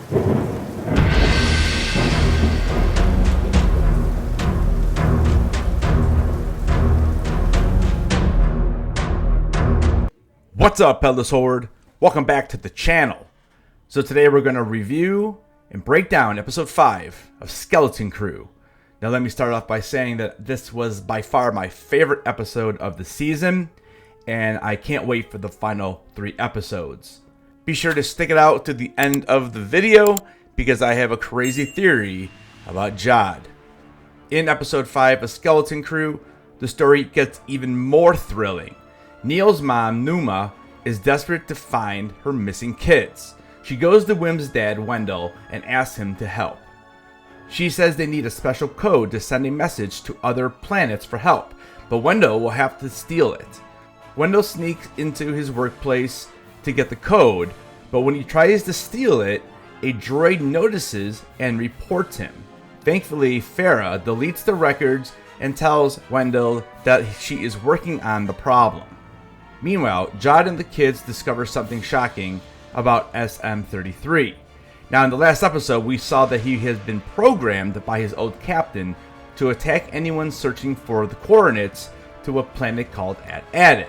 What's up, Peddler's Horde? Welcome back to the channel. So today we're going to review and break down episode 5 of Skeleton Crew. Now let me start off by saying that this was by far my favorite episode of the season, and I can't wait for the final 3 episodes. Be sure to stick it out to the end of the video because I have a crazy theory about Jod. In episode 5 of Skeleton Crew, the story gets even more thrilling. Neil's mom, Numa, is desperate to find her missing kids. She goes to Wim's dad, Wendell, and asks him to help. She says they need a special code to send a message to other planets for help, but Wendell will have to steal it. Wendell sneaks into his workplace to get the code, but when he tries to steal it, a droid notices and reports him. Thankfully, Farah deletes the records and tells Wendell that she is working on the problem. Meanwhile, Jod and the kids discover something shocking about SM-33. Now, in the last episode, we saw that he has been programmed by his old captain to attack anyone searching for the coordinates to a planet called Aden.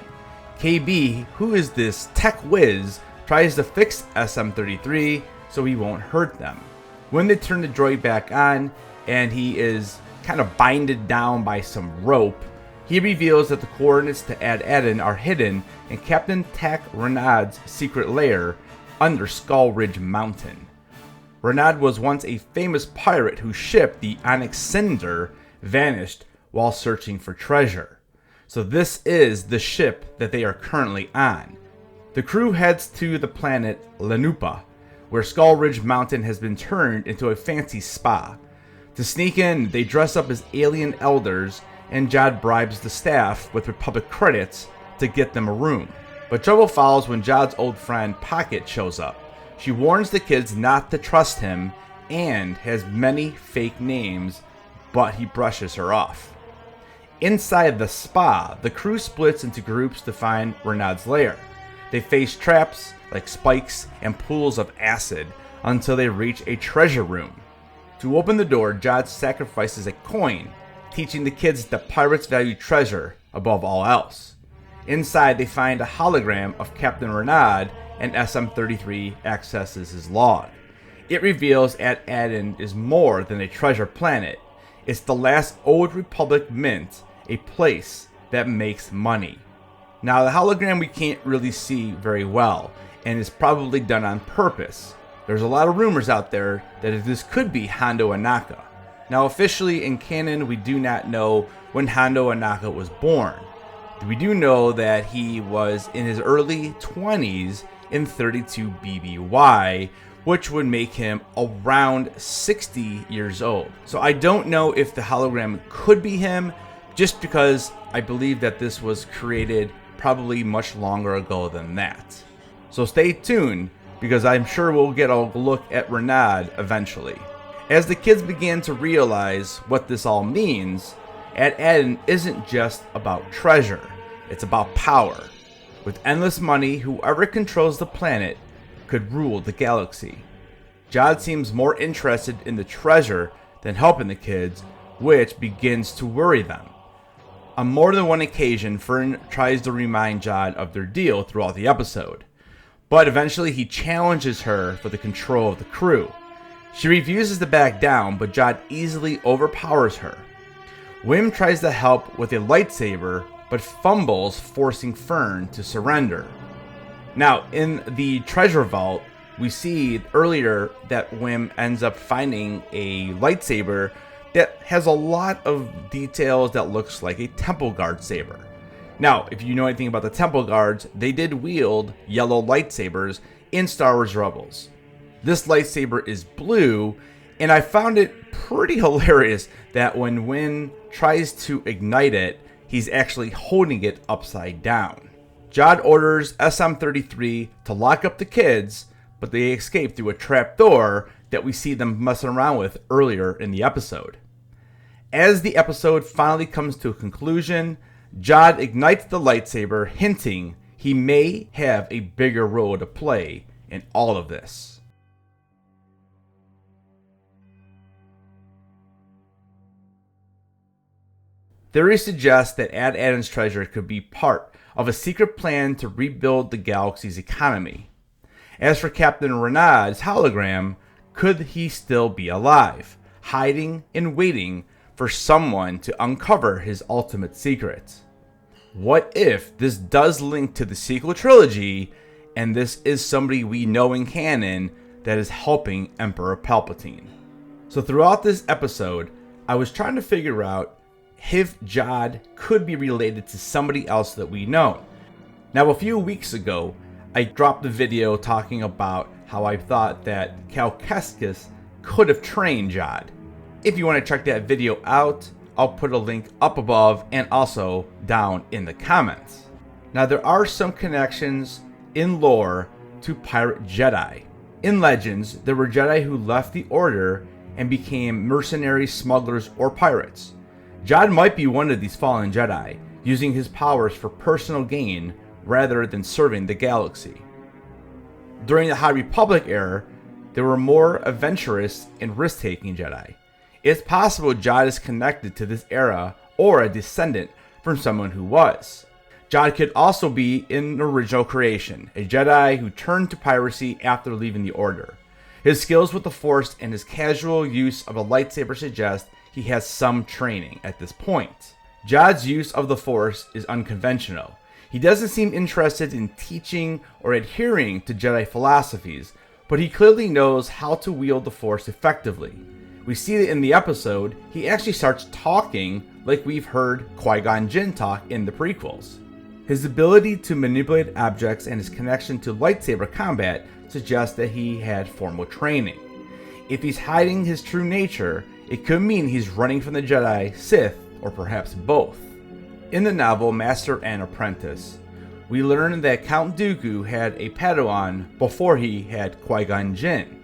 KB, who is this tech whiz, tries to fix SM-33 so he won't hurt them. When they turn the droid back on and he is kind of binded down by some rope, he reveals that the coordinates to Aden are hidden in Captain Tak Renaud's secret lair under Skull Ridge Mountain. Renaud was once a famous pirate whose ship, the Onyx Cinder, vanished while searching for treasure. So this is the ship that they are currently on. The crew heads to the planet Lanupa, where Skull Ridge Mountain has been turned into a fancy spa. To sneak in, they dress up as alien elders, and Jod bribes the staff with Republic credits to get them a room. But trouble follows when Jod's old friend Pocket shows up. She warns the kids not to trust him and has many fake names, but he brushes her off. Inside the spa, the crew splits into groups to find Renaud's lair. They face traps like spikes and pools of acid until they reach a treasure room. To open the door, Jod sacrifices a coin, teaching the kids that pirates value treasure above all else. Inside, they find a hologram of Captain Renaud, and SM-33 accesses his log. It reveals that Aden is more than a treasure planet. It's the last Old Republic mint, a place that makes money. Now, the hologram we can't really see very well, and is probably done on purpose. There's a lot of rumors out there that this could be Hondo Ohnaka. Now, officially in canon, we do not know when Hondo Ohnaka was born. We do know that he was in his early 20s in 32 BBY, which would make him around 60 years old. So I don't know if the hologram could be him, just because I believe that this was created probably much longer ago than that. So stay tuned, because I'm sure we'll get a look at Renaud eventually. As the kids begin to realize what this all means, Aden isn't just about treasure, it's about power. With endless money, whoever controls the planet could rule the galaxy. Jod seems more interested in the treasure than helping the kids, which begins to worry them. On more than one occasion, Fern tries to remind Jod of their deal throughout the episode, but eventually he challenges her for the control of the crew. She refuses to back down, but Jod easily overpowers her. Wim tries to help with a lightsaber, but fumbles, forcing Fern to surrender. Now, in the treasure vault, we see earlier that Wim ends up finding a lightsaber that has a lot of details that looks like a Temple Guard saber. Now, if you know anything about the Temple Guards, they did wield yellow lightsabers in Star Wars Rebels. This lightsaber is blue, and I found it pretty hilarious that when Win tries to ignite it, he's actually holding it upside down. Jod orders SM-33 to lock up the kids, but they escape through a trap door that we see them messing around with earlier in the episode. As the episode finally comes to a conclusion, Jod ignites the lightsaber, hinting he may have a bigger role to play in all of this. Theories suggest that Ad Adam's treasure could be part of a secret plan to rebuild the galaxy's economy. As for Captain Renaud's hologram, could he still be alive, hiding and waiting for someone to uncover his ultimate secret? What if this does link to the sequel trilogy, and this is somebody we know in canon that is helping Emperor Palpatine? So throughout this episode, I was trying to figure out if Jad could be related to somebody else that we know. Now, a few weeks ago, I dropped a video talking about how I thought that Cal Kestis could have trained Jad. If you want to check that video out, I'll put a link up above and also down in the comments. Now, there are some connections in lore to pirate Jedi. In Legends, there were Jedi who left the Order and became mercenary smugglers or pirates. Jad might be one of these fallen Jedi, using his powers for personal gain rather than serving the galaxy. During the High Republic era, there were more adventurous and risk-taking Jedi. It's possible Jad is connected to this era or a descendant from someone who was. Jad could also be an original creation, a Jedi who turned to piracy after leaving the Order. His skills with the Force and his casual use of a lightsaber suggest he has some training at this point. Jad's use of the Force is unconventional. He doesn't seem interested in teaching or adhering to Jedi philosophies, but he clearly knows how to wield the Force effectively. We see that in the episode, he actually starts talking like we've heard Qui-Gon Jinn talk in the prequels. His ability to manipulate objects and his connection to lightsaber combat suggest that he had formal training. If he's hiding his true nature, it could mean he's running from the Jedi, Sith, or perhaps both. In the novel Master and Apprentice, we learn that Count Dooku had a Padawan before he had Qui-Gon Jinn.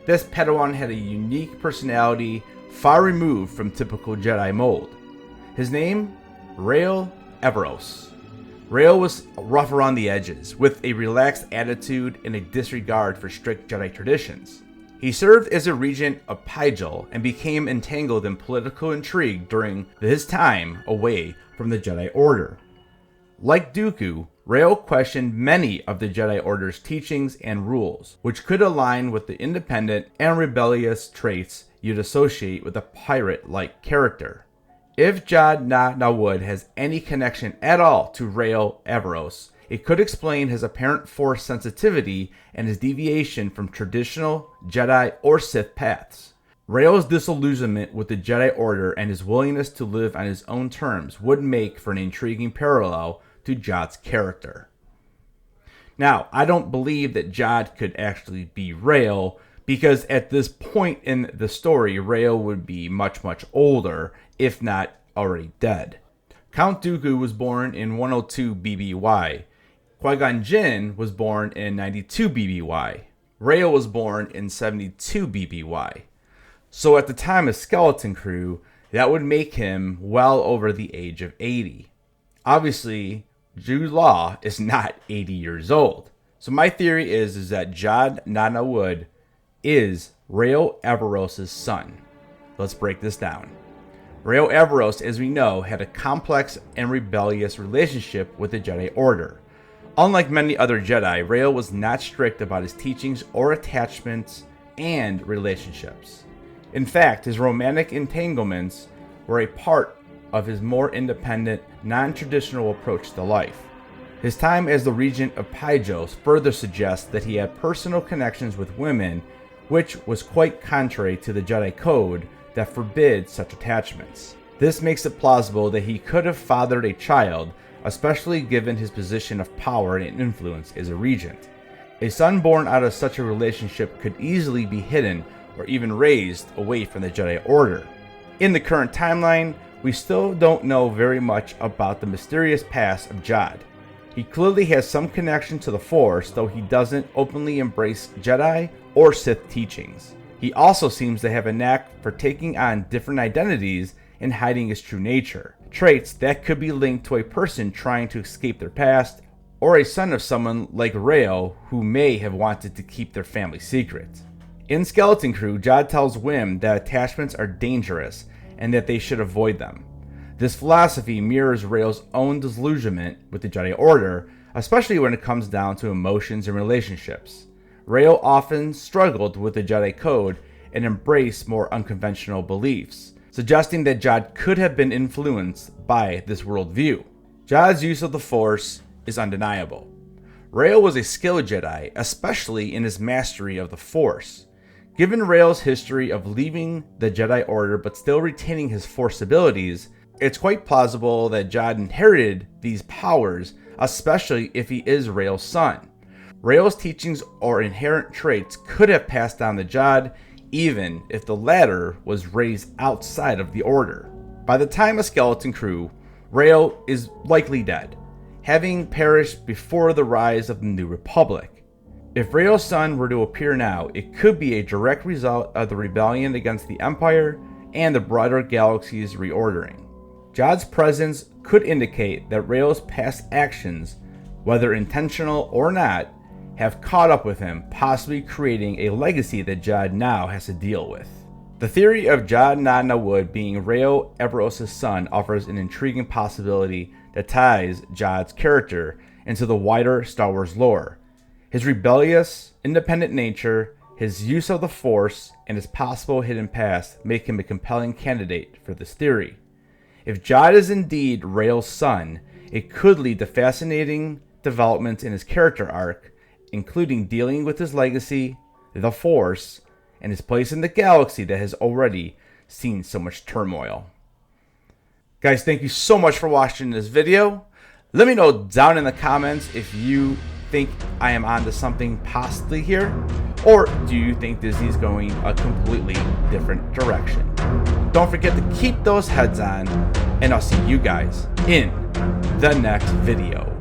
This Padawan had a unique personality far removed from typical Jedi mold. His name? Rael Everos. Rael was rough around the edges, with a relaxed attitude and a disregard for strict Jedi traditions. He served as a regent of Pijal and became entangled in political intrigue during his time away from the Jedi Order. Like Dooku, Rael questioned many of the Jedi Order's teachings and rules, which could align with the independent and rebellious traits you'd associate with a pirate-like character. If Jad Na'Wood has any connection at all to Rael Everos, it could explain his apparent Force sensitivity and his deviation from traditional Jedi or Sith paths. Rael's disillusionment with the Jedi Order and his willingness to live on his own terms would make for an intriguing parallel to Jad's character. Now, I don't believe that Jad could actually be Rael, because at this point in the story, Rael would be much, much older, if not already dead. Count Dooku was born in 102 BBY. Qui-Gon Jinn was born in 92 BBY. Rael was born in 72 BBY. So at the time of Skeleton Crew, that would make him well over the age of 80. Obviously, Jude Law is not 80 years old. So my theory is that Jad Na'Wood is Rael Everos' son. Let's break this down. Rael Everos, as we know, had a complex and rebellious relationship with the Jedi Order. Unlike many other Jedi, Rael was not strict about his teachings or attachments and relationships. In fact, his romantic entanglements were a part of his more independent, non-traditional approach to life. His time as the regent of Pijos further suggests that he had personal connections with women, which was quite contrary to the Jedi Code that forbids such attachments. This makes it plausible that he could have fathered a child, especially given his position of power and influence as a regent. A son born out of such a relationship could easily be hidden or even raised away from the Jedi Order. In the current timeline, we still don't know very much about the mysterious past of Jad. He clearly has some connection to the Force, though he doesn't openly embrace Jedi or Sith teachings. He also seems to have a knack for taking on different identities and hiding his true nature, traits that could be linked to a person trying to escape their past, or a son of someone like Rael who may have wanted to keep their family secret. In Skeleton Crew, Jad tells Wim that attachments are dangerous and that they should avoid them. This philosophy mirrors Rael's own disillusionment with the Jedi Order, especially when it comes down to emotions and relationships. Rael often struggled with the Jedi Code and embraced more unconventional beliefs, suggesting that Jad could have been influenced by this worldview. Jad's use of the Force is undeniable. Rael was a skilled Jedi, especially in his mastery of the Force. Given Rael's history of leaving the Jedi Order but still retaining his Force abilities, it's quite plausible that Jad inherited these powers, especially if he is Rael's son. Rael's teachings or inherent traits could have passed down to Jad, even if the latter was raised outside of the Order. By the time of Skeleton Crew, Rael is likely dead, having perished before the rise of the New Republic. If Rael's son were to appear now, it could be a direct result of the rebellion against the Empire and the broader galaxy's reordering. Jad's presence could indicate that Rael's past actions, whether intentional or not, have caught up with him, possibly creating a legacy that Jad now has to deal with. The theory of Jad Nadna Wood being Rael Everos' son offers an intriguing possibility that ties Jad's character into the wider Star Wars lore. His rebellious, independent nature, his use of the Force, and his possible hidden past make him a compelling candidate for this theory. If Jad is indeed Rael's son, it could lead to fascinating developments in his character arc, including dealing with his legacy, the Force, and his place in the galaxy that has already seen so much turmoil. Guys, thank you so much for watching this video. Let me know down in the comments if you think I am onto something possibly here, or do you think Disney's going a completely different direction? Don't forget to keep those heads on, and I'll see you guys in the next video.